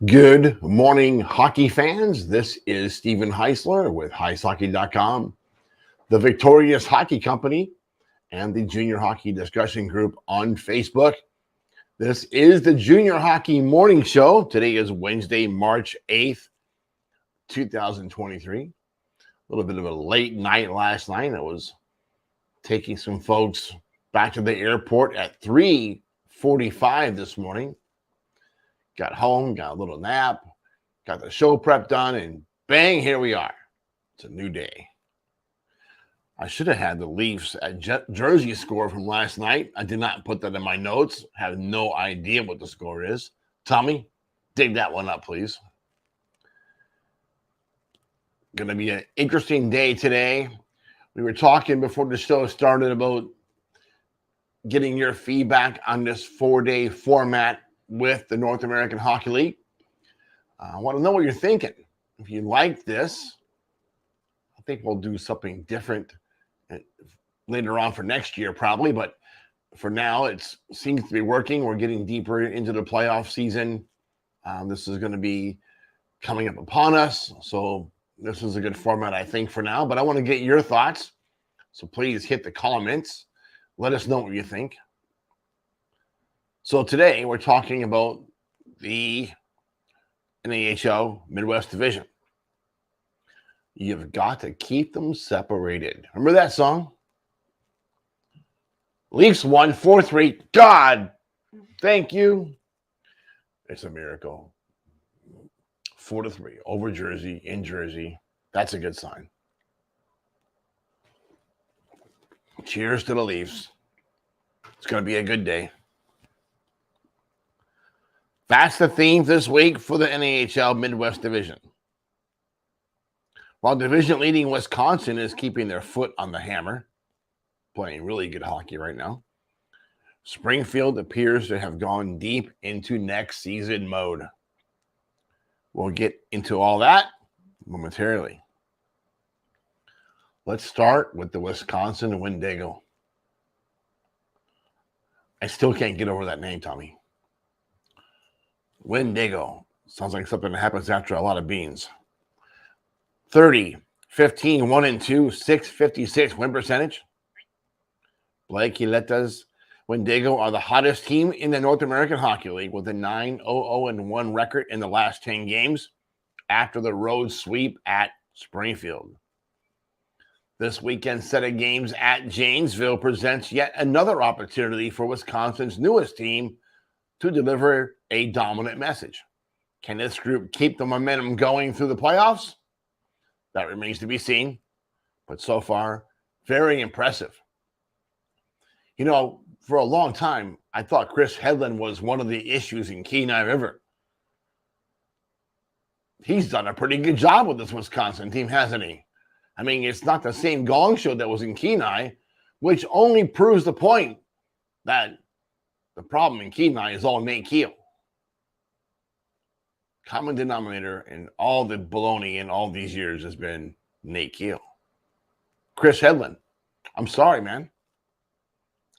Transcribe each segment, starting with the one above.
Good morning, hockey fans. This is Stephen Heisler with HeisHockey.com, the Victorious Hockey Company, and the Junior Hockey Discussion Group on Facebook. This is the Junior Hockey Morning Show. Today is Wednesday, March 8th, 2023. A little bit of a late night last night. I was taking some folks back to the airport at 3:45 this morning. Got home, got a little nap, got the show prep done, and bang, here we are. It's a new day. I should have had the Leafs at Jersey score from last night. I did not put that in my notes. Have no idea what the score is. Tommy, dig that one up, please. Going to be an interesting day today. We were talking before the show started about getting your feedback on this 4-day format with the North American Hockey League. I want to know what you're thinking. If you like this, I think we'll do something different later on for next year probably, but for now it seems to be working. We're getting deeper into the playoff season. This is going to be coming up upon us, so this is a good format, I think, for now, but I want to get your thoughts, so please hit the comments. Let us know what you think. So today we're talking about the NAHL Midwest Division. You've got to keep them separated. Remember that song? Leafs won 4-3. God, thank you. It's a miracle. 4-3 over Jersey, in Jersey. That's a good sign. Cheers to the Leafs. It's going to be a good day. That's the theme this week for the NAHL Midwest Division. While division-leading Wisconsin is keeping their foot on the hammer, playing really good hockey right now, Springfield appears to have gone deep into next season mode. We'll get into all that momentarily. Let's start with the Wisconsin Wendigo. I still can't get over that name, Tommy. Wendigo. Sounds like something that happens after a lot of beans. 30, 15, 1-2, 656 win percentage. Blake Hileta's Wendigo are the hottest team in the North American Hockey League with a 9-0-0-1 record in the last 10 games after the road sweep at Springfield. This weekend's set of games at Janesville presents yet another opportunity for Wisconsin's newest team to deliver a dominant message. Can this group keep the momentum going through the playoffs? That remains to be seen, but so far, very impressive. You know, for a long time, I thought Chris Hedlund was one of the issues in Kenai River. He's done a pretty good job with this Wisconsin team, hasn't he? I mean, it's not the same gong show that was in Kenai, which only proves the point that the problem in Kenai is all Nate Keel. Common denominator in all the baloney in all these years has been Nate Keel. Chris Hedlund, I'm sorry, man.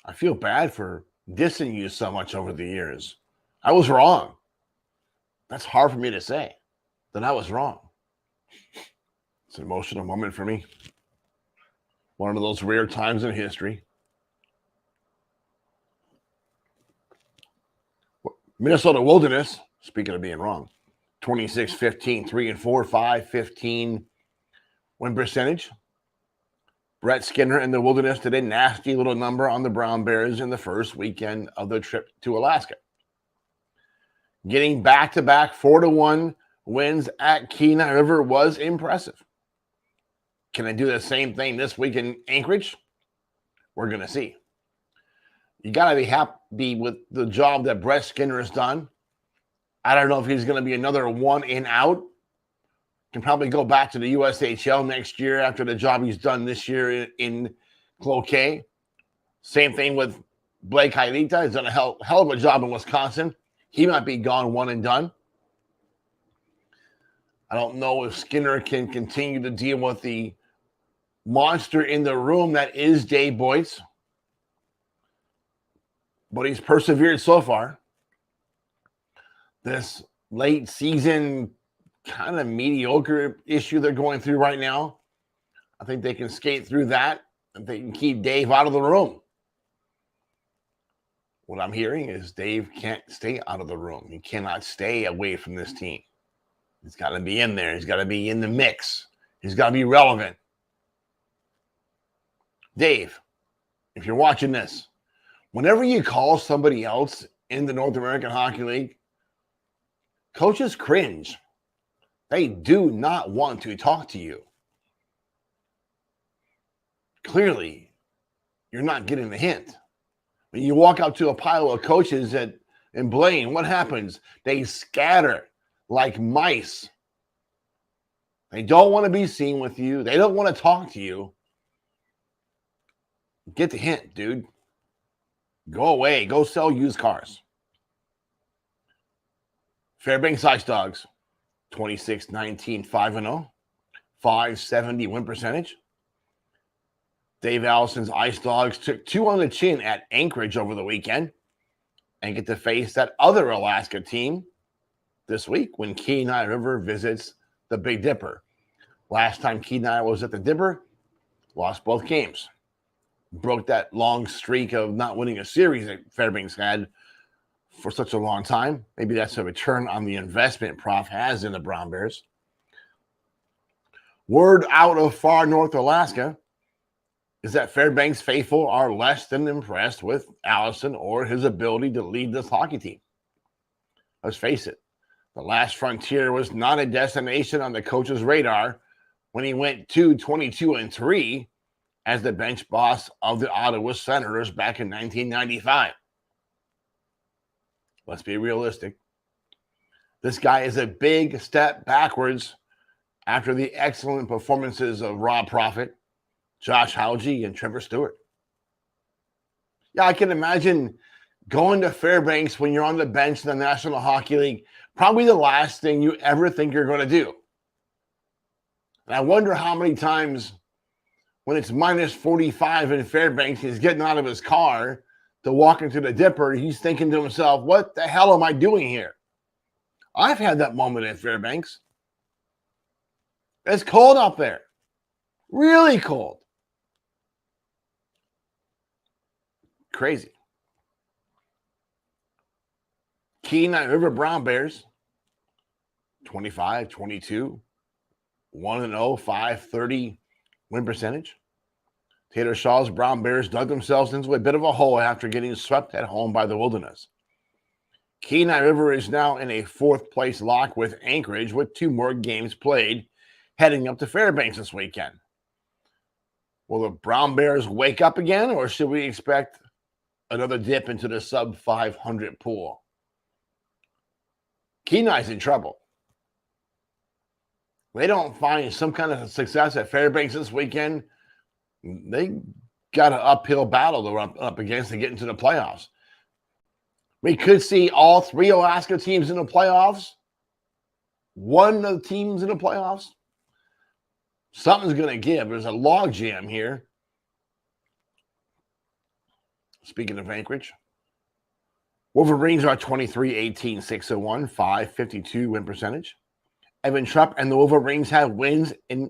I feel bad for dissing you so much over the years. I was wrong. That's hard for me to say, that I was wrong. It's an emotional moment for me. One of those rare times in history. Minnesota Wilderness, speaking of being wrong, 26-15, 3-4, 5-15 win percentage. Brett Skinner and the Wilderness did a nasty little number on the Brown Bears in the first weekend of their trip to Alaska. Getting back-to-back 4-1 wins at Kenai River was impressive. Can I do the same thing this week in Anchorage? We're going to see. You got to be happy with the job that Brett Skinner has done. I don't know if he's going to be another one in out. Can probably go back to the USHL next year after the job he's done this year in Cloquet. Same thing with Blake Hileta. He's done a hell of a job in Wisconsin. He might be gone one and done. I don't know if Skinner can continue to deal with the monster in the room that is Dave Boyce. But he's persevered so far. This late season kind of mediocre issue they're going through right now. I think they can skate through that and they can keep Dave out of the room. What I'm hearing is Dave can't stay out of the room. He cannot stay away from this team. He's got to be in there. He's got to be in the mix. He's got to be relevant. Dave, if you're watching this, whenever you call somebody else in the North American Hockey League, coaches cringe. They do not want to talk to you. Clearly, you're not getting the hint. When you walk out to a pile of coaches in Blaine, what happens? They scatter like mice. They don't want to be seen with you. They don't want to talk to you. Get the hint, dude. Go away. Go sell used cars. Fairbanks Ice Dogs, 26-19, 5-0, 570 win percentage. Dave Allison's Ice Dogs took 2 on the chin at Anchorage over the weekend and get to face that other Alaska team this week when Kenai River visits the Big Dipper. Last time Kenai was at the Dipper, lost both games. Broke that long streak of not winning a series that Fairbanks had for such a long time. Maybe that's a return on the investment Prof has in the Brown Bears. Word out of far north Alaska is that Fairbanks faithful are less than impressed with Allison or his ability to lead this hockey team. Let's face it, the last frontier was not a destination on the coach's radar when he went 2-22-3 as the bench boss of the Ottawa Senators back in 1995. Let's be realistic. This guy is a big step backwards after the excellent performances of Rob Profit, Josh Hauge, and Trevor Stewart. Yeah, I can imagine going to Fairbanks when you're on the bench in the National Hockey League, probably the last thing you ever think you're going to do. And I wonder how many times when it's minus 45 in Fairbanks, he's getting out of his car to walk into the Dipper, he's thinking to himself, what the hell am I doing here? I've had that moment in Fairbanks. It's cold up there. Really cold. Crazy. Kenai River Brown Bears, 25-22, 1-0, 530 win percentage. Taylor Shaw's Brown Bears dug themselves into a bit of a hole after getting swept at home by the Wilderness. Kenai River is now in a 4th place lock with Anchorage with 2 more games played heading up to Fairbanks this weekend. Will the Brown Bears wake up again, or should we expect another dip into the sub-500 pool? Kenai's in trouble. They don't find some kind of success at Fairbanks this weekend, they got an uphill battle to run up against to get into the playoffs. We could see all 3 Alaska teams in the playoffs. One of the teams in the playoffs. Something's going to give. There's a log jam here. Speaking of Anchorage, Wolverines are 23-18, 601, 552 win percentage. Evan Trupp and the Wolverines have wins in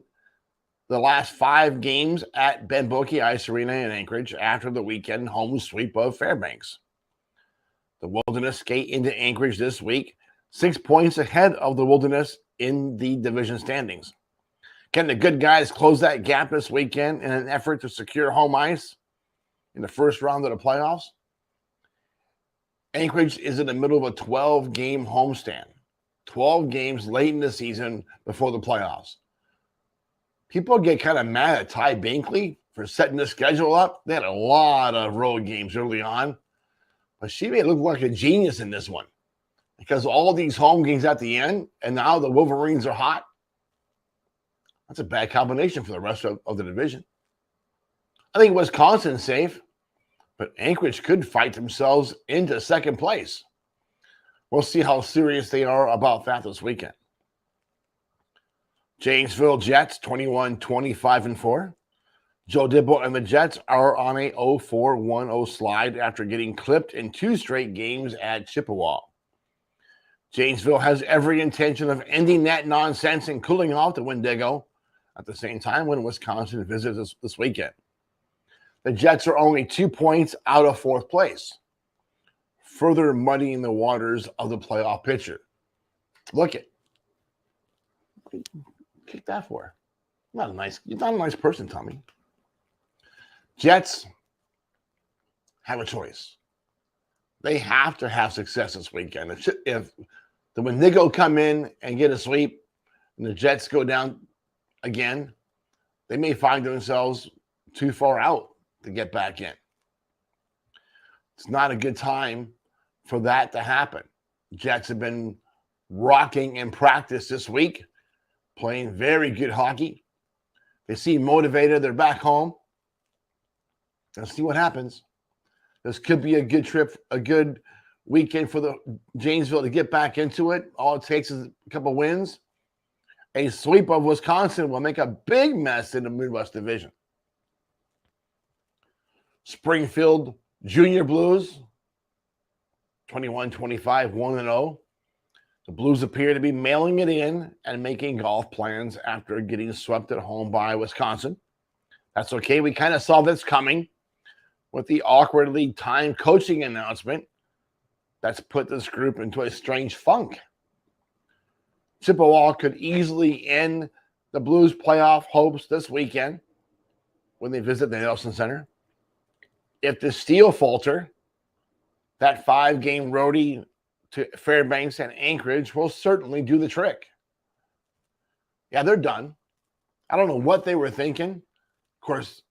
the last 5 games at Ben Boeke Ice Arena in Anchorage after the weekend home sweep of Fairbanks. The Wilderness skate into Anchorage this week, 6 points ahead of the Wilderness in the division standings. Can the good guys close that gap this weekend in an effort to secure home ice in the first round of the playoffs? Anchorage is in the middle of a 12-game homestand. 12 games late in the season before the playoffs. People get kind of mad at Ty Binkley for setting the schedule up. They had a lot of road games early on. But she made it look like a genius in this one because all these home games at the end, and now the Wolverines are hot. That's a bad combination for the rest of the division. I think Wisconsin's safe, but Anchorage could fight themselves into 2nd place. We'll see how serious they are about that this weekend. Janesville Jets, 21-25-4. Joe Dibble and the Jets are on a 0-4-1-0 slide after getting clipped in 2 straight games at Chippewa. Janesville has every intention of ending that nonsense and cooling off the Wendigo at the same time when Wisconsin visits this weekend. The Jets are only 2 points out of fourth place, further muddying the waters of the playoff picture. Look it. What do you kick that for? You're not a nice person, Tommy. Jets have a choice. They have to have success this weekend. If the Wendigo come in and get a sweep and the Jets go down again, they may find themselves too far out to get back in. It's not a good time for that to happen. Jets have been rocking in practice this week, playing very good hockey. They seem motivated. They're back home. Let's see what happens. This could be a good trip, a good weekend for the Janesville to get back into it. All it takes is a couple wins. A sweep of Wisconsin will make a big mess in the Midwest Division. Springfield Junior Blues, 21-25, 1-0. The Blues appear to be mailing it in and making golf plans after getting swept at home by Wisconsin. That's okay. We kind of saw this coming with the awkwardly timed coaching announcement that's put this group into a strange funk. Chippewa could easily end the Blues' playoff hopes this weekend when they visit the Nelson Center. If the Steel falter, that 5-game roadie to Fairbanks and Anchorage will certainly do the trick. Yeah, they're done. I don't know what they were thinking. Of course,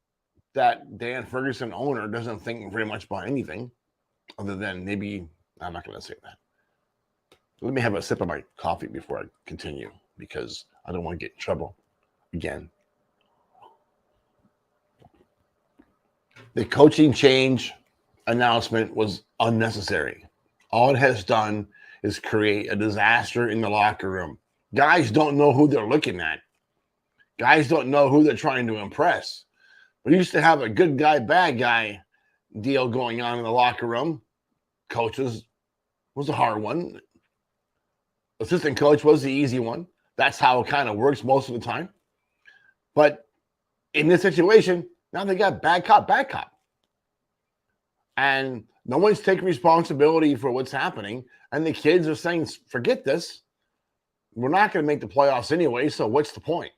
that Dan Ferguson owner doesn't think very much about anything other than maybe, I'm not going to say that. Let me have a sip of my coffee before I continue because I don't want to get in trouble again. The coaching change announcement was unnecessary. All it has done is create a disaster in the locker room. Guys don't know who they're looking at. Guys don't know who they're trying to impress. We used to have a good guy, bad guy deal going on in the locker room. Coaches was a hard one. Assistant coach was the easy one. That's how it kind of works most of the time. But in this situation, now they got bad cop, bad cop. And no one's taking responsibility for what's happening. And the kids are saying, forget this. We're not going to make the playoffs anyway, so what's the point?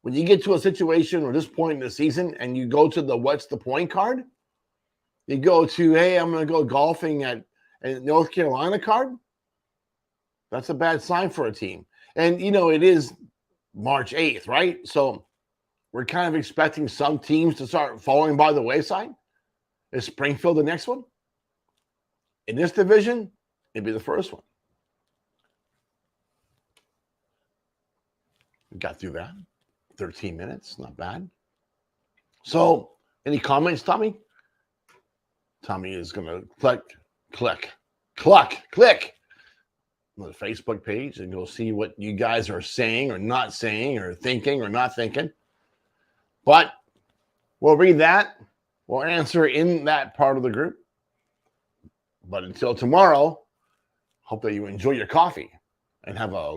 When you get to a situation or this point in the season and you go to the what's the point card, you go to, hey, I'm going to go golfing at North Carolina card. That's a bad sign for a team. And, you know, it is March 8th, right? So we're kind of expecting some teams to start falling by the wayside. Is Springfield the next one? In this division, it'd be the first one. We got through that. 13 minutes, not bad. So, any comments, Tommy? Tommy is going to click on the Facebook page and go see what you guys are saying or not saying or thinking or not thinking. But we'll read that. We'll answer in that part of the group. But until tomorrow, hope that you enjoy your coffee and have a